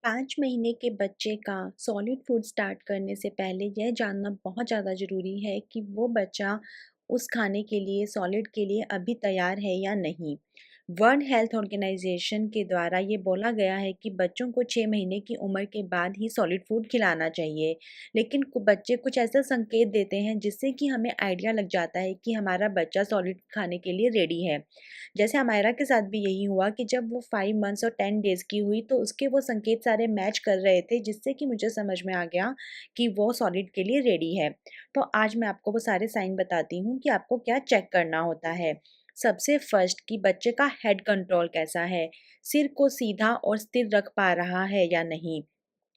5 महीने के बच्चे का सॉलिड फूड स्टार्ट करने से पहले यह जानना बहुत ज़्यादा ज़रूरी है कि वो बच्चा उस खाने के लिए सॉलिड के लिए अभी तैयार है या नहीं। वर्ल्ड हेल्थ ऑर्गेनाइजेशन के द्वारा ये बोला गया है कि बच्चों को 6 महीने की उम्र के बाद ही सॉलिड फूड खिलाना चाहिए। लेकिन बच्चे कुछ ऐसा संकेत देते हैं जिससे कि हमें आइडिया लग जाता है कि हमारा बच्चा सॉलिड खाने के लिए रेडी है। जैसे हमायरा के साथ भी यही हुआ कि जब वो 5 मंथ्स और 10 डेज़ की हुई तो उसके वो संकेत सारे मैच कर रहे थे जिससे कि मुझे समझ में आ गया कि वो सॉलिड के लिए रेडी है। तो आज मैं आपको वो सारे साइन बताती हूँ कि आपको क्या चेक करना होता है। सबसे फर्स्ट कि बच्चे का हेड कंट्रोल कैसा है, सिर को सीधा और स्थिर रख पा रहा है या नहीं।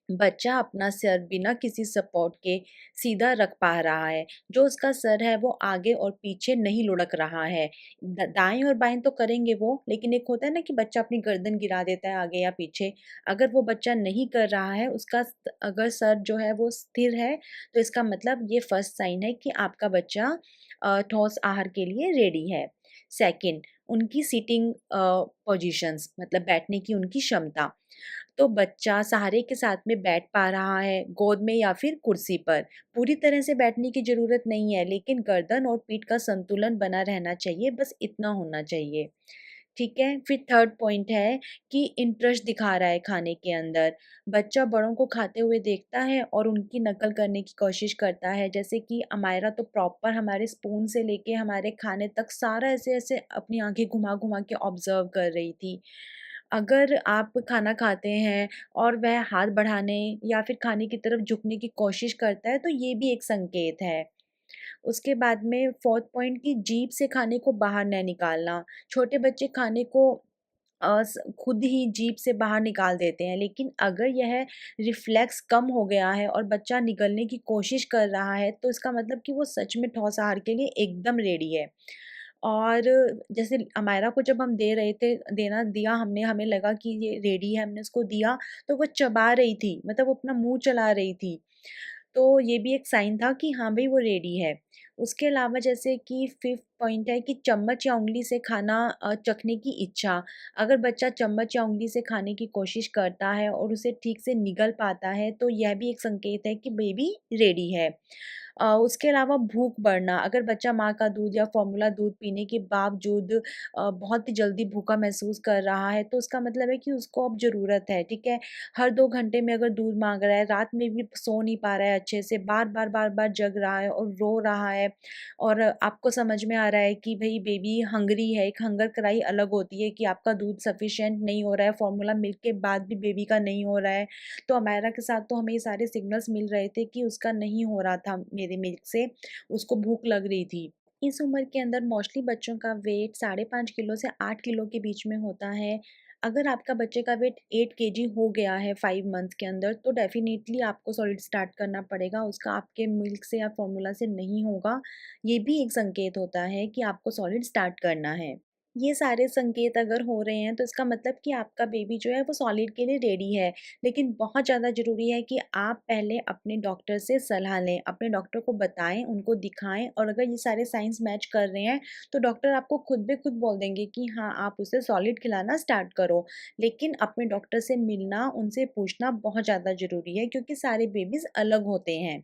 बच्चा अपना सर बिना किसी सपोर्ट के सीधा रख पा रहा है, जो उसका सर है वो आगे और पीछे नहीं लुढ़क रहा है। दाएं और बाएं तो करेंगे वो, लेकिन एक होता है ना कि बच्चा अपनी गर्दन गिरा देता है आगे या पीछे। अगर वो बच्चा नहीं कर रहा है, उसका अगर सर जो है वो स्थिर है, तो इसका मतलब ये फर्स्ट साइन है कि आपका बच्चा ठोस आहार के लिए रेडी है। सेकंड, उनकी सीटिंग पोजीशंस मतलब बैठने की उनकी क्षमता। तो बच्चा सहारे के साथ में बैठ पा रहा है, गोद में या फिर कुर्सी पर। पूरी तरह से बैठने की ज़रूरत नहीं है, लेकिन गर्दन और पीठ का संतुलन बना रहना चाहिए, बस इतना होना चाहिए। ठीक है? फिर थर्ड पॉइंट है कि इंटरेस्ट दिखा रहा है खाने के अंदर। बच्चा बड़ों को खाते हुए देखता है और उनकी नकल करने की कोशिश करता है। जैसे कि अमायरा तो प्रॉपर हमारे स्पून से लेके हमारे खाने तक सारा ऐसे-ऐसे अपनी आँखें घुमा-घुमा के ऑब्ज़र्व कर रही थी। अगर आप खाना खाते हैं और वह हाथ बढ़ाने या फिर खाने की तरफ झुकने की कोशिश करता है, तो ये भी एक संकेत है। उसके बाद में फोर्थ पॉइंट कि जीभ से खाने को बाहर न निकालना। छोटे बच्चे खाने को खुद ही जीभ से बाहर निकाल देते हैं, लेकिन अगर यह रिफ्लेक्स कम हो गया है और बच्चा निगलने की कोशिश कर रहा है, तो इसका मतलब कि वो सच में ठोस आहार के लिए एकदम रेडी है। और जैसे अमायरा को जब हम दे रहे थे देना दिया हमने, हमें लगा कि ये रेडी है, हमने उसको दिया, तो वो चबा रही थी, मतलब वो अपना मुँह चला रही थी। तो ये भी एक साइन था कि हाँ भई वो रेडी है। उसके अलावा जैसे कि फिफ्थ पॉइंट है कि चम्मच या उँगली से खाना चखने की इच्छा। अगर बच्चा चम्मच या उँगली से खाने की कोशिश करता है और उसे ठीक से निगल पाता है, तो यह भी एक संकेत है कि बेबी रेडी है। उसके अलावा भूख बढ़ना, अगर बच्चा माँ का दूध या फ़ॉर्मूला दूध पीने के बावजूद बहुत ही जल्दी भूखा महसूस कर रहा है, तो उसका मतलब है कि उसको अब ज़रूरत है, ठीक है? हर 2 घंटे में अगर दूध माँग रहा है, रात में भी सो नहीं पा रहा है अच्छे से, बार-बार, बार-बार जग रहा है और रो रहा है और आपको समझ में आ रहा है कि भई बेबी हंग्री है, एक हंगर क्राई अलग होती है कि आपका दूध सफिशिएंट नहीं हो रहा है, फ़ॉर्मूला मिल्क के बाद भी बेबी का नहीं हो रहा है। तो अमायरा के साथ तो हमें ये सारे सिग्नल्स मिल रहे थे कि उसका नहीं हो रहा था मेरे मिल्क से, उसको भूख लग रही थी। इस उम्र के अंदर मोस्टली बच्चों का वेट 5.5 किलो से 8 किलो के बीच में होता है। अगर आपका बच्चे का वेट 8 केजी हो गया है 5 मंथ्स के अंदर, तो डेफ़िनिटली आपको सॉलिड स्टार्ट करना पड़ेगा, उसका आपके मिल्क से या फ़ॉर्मूला से नहीं होगा। ये भी एक संकेत होता है कि आपको सॉलिड स्टार्ट करना है। ये सारे संकेत अगर हो रहे हैं, तो इसका मतलब कि आपका बेबी जो है वो सॉलिड के लिए रेडी है। लेकिन बहुत ज़्यादा ज़रूरी है कि आप पहले अपने डॉक्टर से सलाह लें, अपने डॉक्टर को बताएँ, उनको दिखाएँ और अगर ये सारे साइन्स मैच कर रहे हैं, तो डॉक्टर आपको खुद ब खुद बोल देंगे कि हाँ, आप उसे सॉलिड खिलाना स्टार्ट करो। लेकिन अपने डॉक्टर से मिलना, उनसे पूछना बहुत ज़्यादा ज़रूरी है क्योंकि सारे बेबीज़ अलग होते हैं।